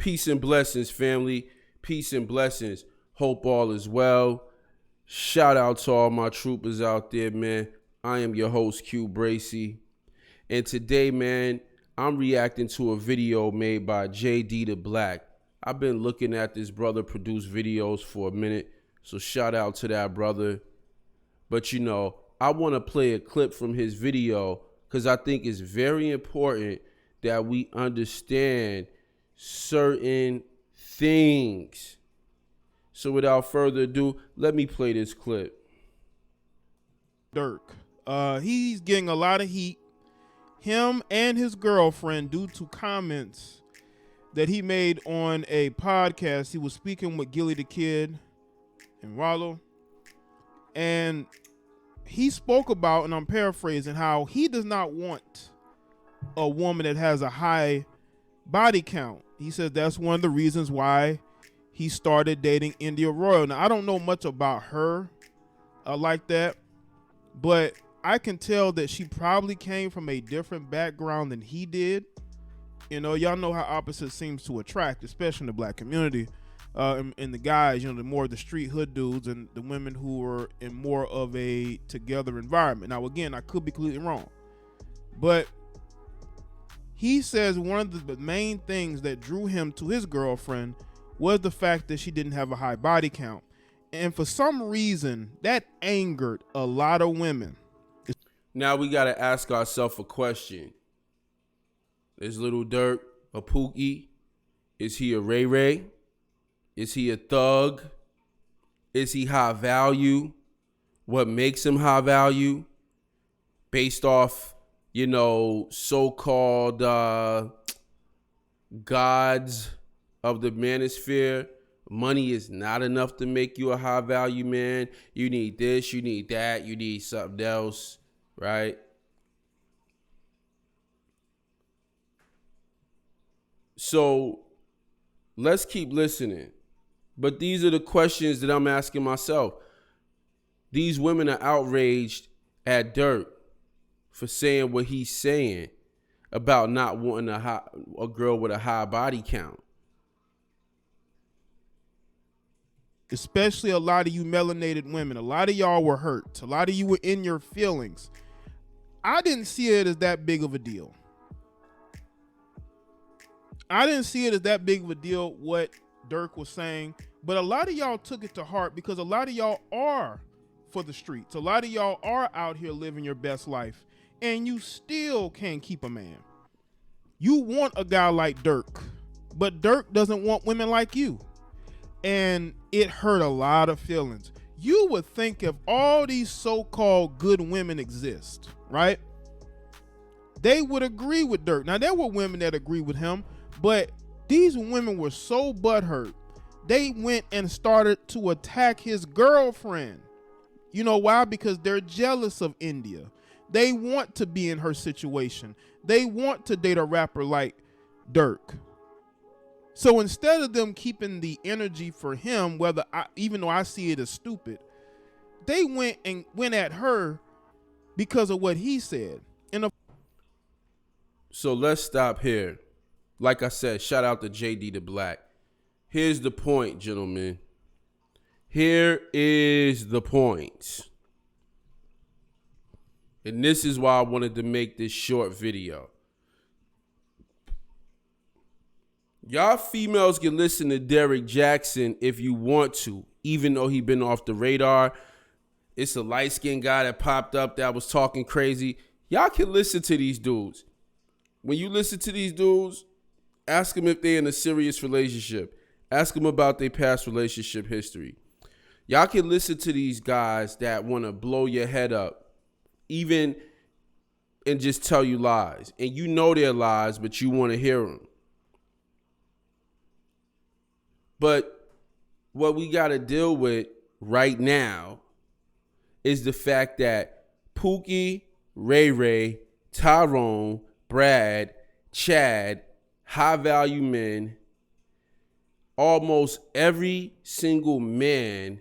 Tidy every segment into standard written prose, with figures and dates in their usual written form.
Peace and blessings, family. Peace and blessings. Hope all is well. Shout out to all my troopers out there, man. I am your host, Q Bracy. And today, man, I'm reacting to a video made by JD the Black. I've been looking at this brother produce videos for a minute, so shout out to that brother. But you know, I want to play a clip from his video because I think it's very important that we understand certain things. So without further ado, let me play this clip. Durk. He's getting a lot of heat. Him and his girlfriend due to comments that he made on a podcast. He was speaking with Gilly the Kid and Rollo. And he spoke about, and I'm paraphrasing, how he does not want a woman that has a high body count. He says that's one of the reasons why he started dating India Royal. Now, I don't know much about her like that, but I can tell that she probably came from a different background than he did. You know, y'all know how opposite seems to attract, especially in the black community. And the guys, you know, the more the street hood dudes, and the women who are in more of a together environment. Now, again, I could be completely wrong, but he says one of the main things that drew him to his girlfriend was the fact that she didn't have a high body count. And for some reason, that angered a lot of women. Now we got to ask ourselves a question. Is Little Durk a Pookie? Is he a Ray Ray? Is he a thug? Is he high value? What makes him high value? Based off, you know, so-called gods of the manosphere. Money is not enough to make you a high value man. You need this, you need that, you need something else, right? So let's keep listening. But these are the questions that I'm asking myself. These women are outraged at Durk for saying what he's saying about not wanting a girl with a high body count. Especially a lot of you melanated women. A lot of y'all were hurt. A lot of you were in your feelings. I didn't see it as that big of a deal. I didn't see it as that big of a deal what Durk was saying, but a lot of y'all took it to heart because a lot of y'all are for the streets. A lot of y'all are out here living your best life, and you still can't keep a man. You want a guy like Durk, but Durk doesn't want women like you. And it hurt a lot of feelings. You would think if all these so-called good women exist, right, they would agree with Durk. Now, there were women that agree with him, but these women were so butthurt, they went and started to attack his girlfriend. You know why? Because they're jealous of India. They want to be in her situation. They want to date a rapper like Durk. So instead of them keeping the energy for him, even though I see it as stupid, they went at her because of what he said. So let's stop here. Like I said, shout out to JD the Black. Here's the point, gentlemen. Here is the point. And this is why I wanted to make this short video. Y'all females can listen to Derrick Jackson if you want to, even though he been off the radar. It's a light-skinned guy that popped up that was talking crazy. Y'all can listen to these dudes. When you listen to these dudes, ask them if they're in a serious relationship. Ask them about their past relationship history. Y'all can listen to these guys that want to blow your head up, even and just tell you lies. And you know they're lies, but you want to hear them. But what we got to deal with right now is the fact that Pookie, Ray Ray, Tyrone, Brad, Chad, high value men, almost every single man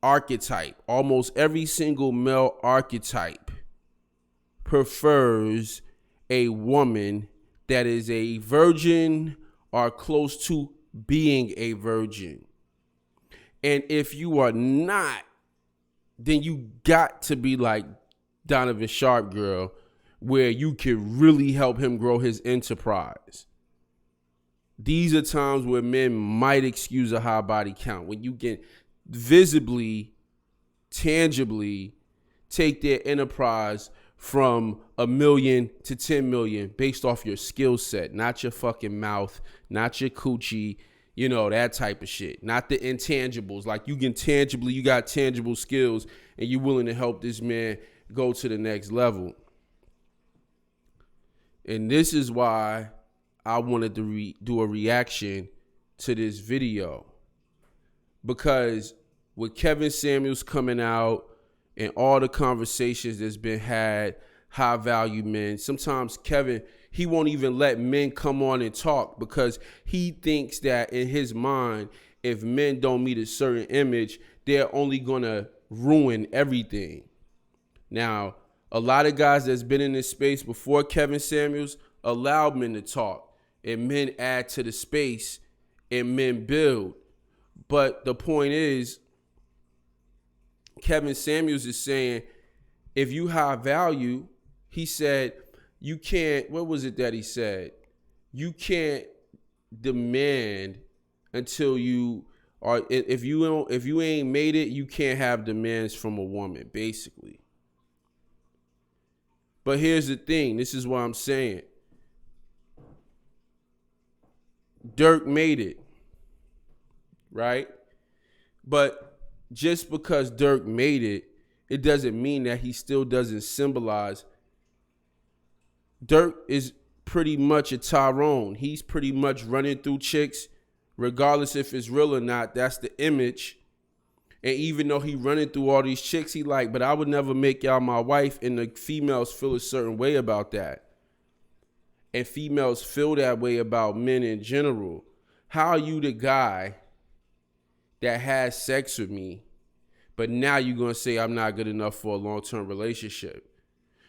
archetype, almost every single male archetype prefers a woman that is a virgin or close to being a virgin. And if you are not, then you got to be like Donovan Sharp girl, where you can really help him grow his enterprise. These are times where men might excuse a high body count, when you can visibly, tangibly take their enterprise from 1 million to 10 million based off your skill set, not your fucking mouth, not your coochie, you know, that type of shit. Not the intangibles. Like you got tangible skills and you're willing to help this man go to the next level. And this is why I wanted to do a reaction to this video. Because with Kevin Samuels coming out and all the conversations that's been had, high value men, sometimes Kevin, he won't even let men come on and talk because he thinks that in his mind, if men don't meet a certain image, they're only gonna ruin everything. Now, a lot of guys that's been in this space before Kevin Samuels allowed men to talk, and men add to the space and men build. But the point is, Kevin Samuels is saying, if you high value, he said, you can't, what was it that he said? You can't demand until you are, if you ain't made it, you can't have demands from a woman, basically. But here's the thing, this is what I'm saying. Durk made it, right? But just because Durk made it, it doesn't mean that he still doesn't symbolize. Durk is pretty much a Tyrone. He's pretty much running through chicks, regardless if it's real or not. That's the image. And even though he running through all these chicks, he like, but I would never make y'all my wife. And the females feel a certain way about that. And females feel that way about men in general. How are you the guy that has sex with me, but now you're going to say I'm not good enough for a long-term relationship?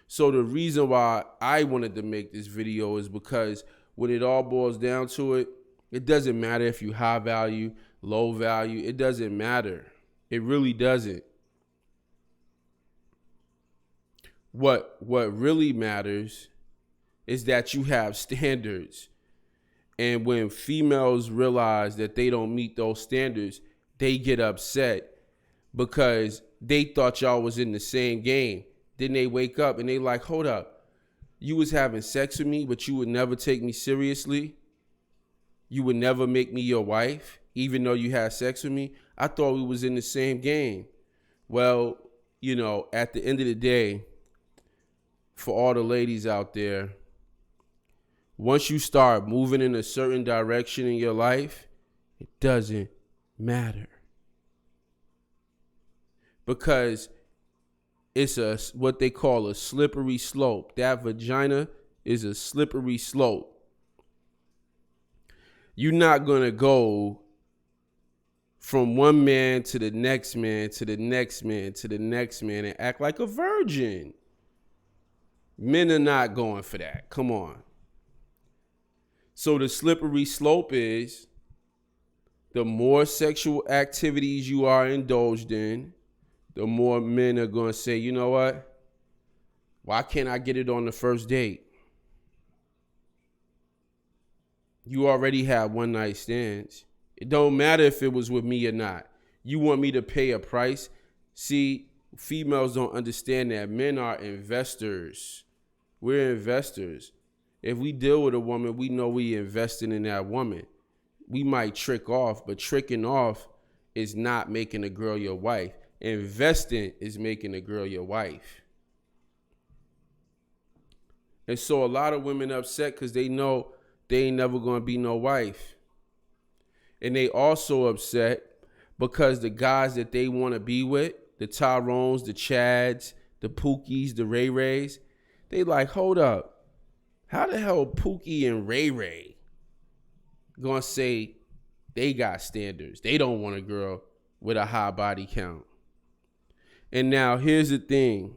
So the reason why I wanted to make this video is because when it all boils down to it, it doesn't matter if you high value, low value. It doesn't matter. It really doesn't. What really matters is that you have standards. And when females realize that they don't meet those standards, they get upset because they thought y'all was in the same game. Then they wake up and they like, hold up, you was having sex with me, but you would never take me seriously? You would never make me your wife, even though you had sex with me? I thought we was in the same game. Well, you know, at the end of the day, for all the ladies out there, once you start moving in a certain direction in your life, it doesn't matter. Because it's what they call a slippery slope. That vagina is a slippery slope. You're not going to go from one man to the next man to the next man to the next man and act like a virgin. Men are not going for that. Come on. So the slippery slope is the more sexual activities you are indulged in, the more men are going to say, you know what? Why can't I get it on the first date? You already have one night stands. It don't matter if it was with me or not. You want me to pay a price? See, females don't understand that men are investors. We're investors. If we deal with a woman, we know we investing in that woman. We might trick off, but tricking off is not making a girl your wife. Investing is making a girl your wife. And so a lot of women upset because they know they ain't never going to be no wife. And they also upset because the guys that they want to be with, the Tyrones, the Chads, the Pookies, the Ray Rays, they like, hold up. How the hell Pookie and Ray Ray gonna say they got standards? They don't want a girl with a high body count. And now here's the thing.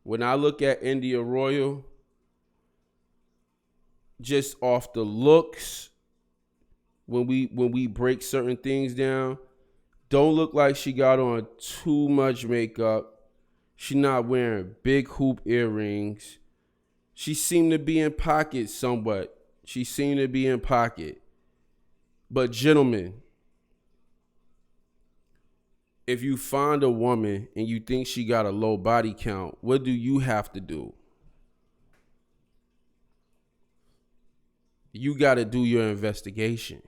When I look at India Royal, just off the looks, when we break certain things down, don't look like she got on too much makeup. She not wearing big hoop earrings. She seemed to be in pocket somewhat. She seemed to be in pocket. But gentlemen, if you find a woman and you think she got a low body count, what do you have to do? You got to do your investigation.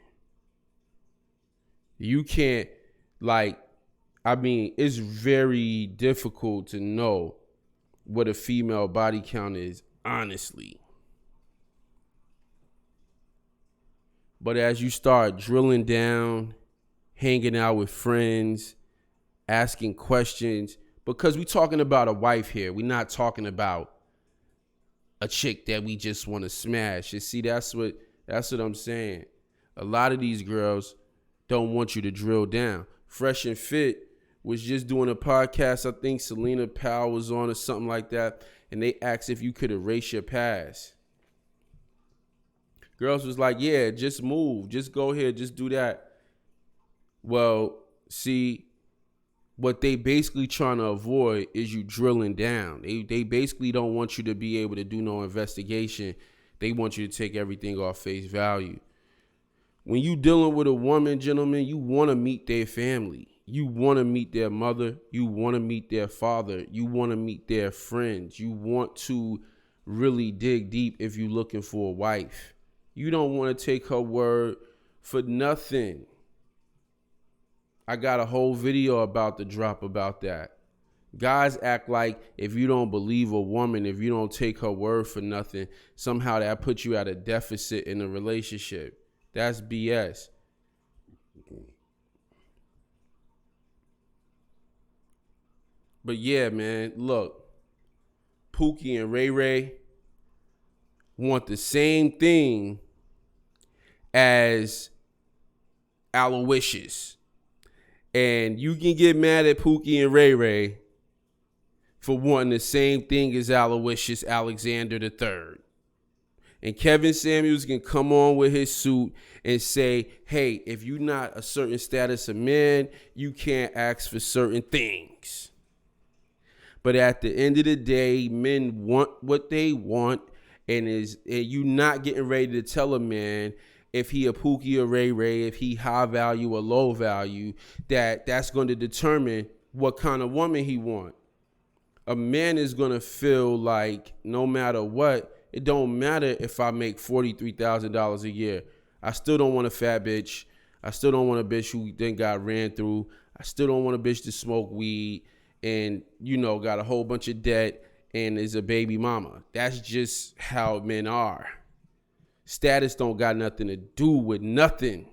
You can't, it's very difficult to know what a female body count is, honestly. But as you start drilling down, hanging out with friends, asking questions, because we're talking about a wife here. We're not talking about a chick that we just want to smash. You see, that's what I'm saying. A lot of these girls don't want you to drill down. Fresh and Fit was just doing a podcast. I think Selena Powell was on or something like that. And they asked if you could erase your past. Girls was like, yeah, just move. Just go ahead. Just do that. Well, see, what they basically trying to avoid is you drilling down. They basically don't want you to be able to do no investigation. They want you to take everything off face value. When you dealing with a woman, gentlemen, you want to meet their family. You want to meet their mother. You want to meet their father. You want to meet their friends. You want to really dig deep if you're looking for a wife. You don't want to take her word for nothing. I got a whole video about the drop about that. Guys act like if you don't believe a woman, if you don't take her word for nothing, somehow that puts you at a deficit in a relationship. That's BS. But yeah, man, look, Pookie and Ray Ray want the same thing as Aloysius. And you can get mad at Pookie and Ray Ray for wanting the same thing as Aloysius Alexander III. And Kevin Samuels can come on with his suit and say, hey, if you're not a certain status of man, you can't ask for certain things. But at the end of the day, men want what they want, and you not getting ready to tell a man if he a Pookie or Ray Ray, if he high value or low value, that's going to determine what kind of woman he want. A man is going to feel like no matter what, it don't matter if I make $43,000 a year. I still don't want a fat bitch. I still don't want a bitch who then got ran through. I still don't want a bitch to smoke weed and, got a whole bunch of debt and is a baby mama. That's just how men are. Status don't got nothing to do with nothing.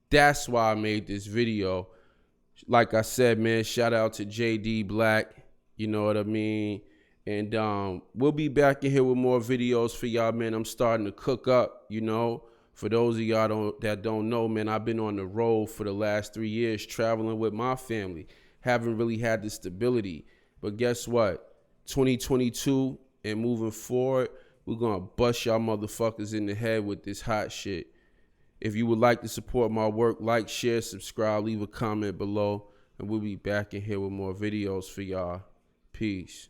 That's why I made this video. Like I said, man, shout out to JD Black. You know what I mean? And we'll be back in here with more videos for y'all, man. I'm starting to cook up, For those of y'all that don't know, man, I've been on the road for the last 3 years traveling with my family. Haven't really had the stability. But guess what? 2022 and moving forward, we're going to bust y'all motherfuckers in the head with this hot shit. If you would like to support my work, like, share, subscribe, leave a comment below. And we'll be back in here with more videos for y'all. Peace.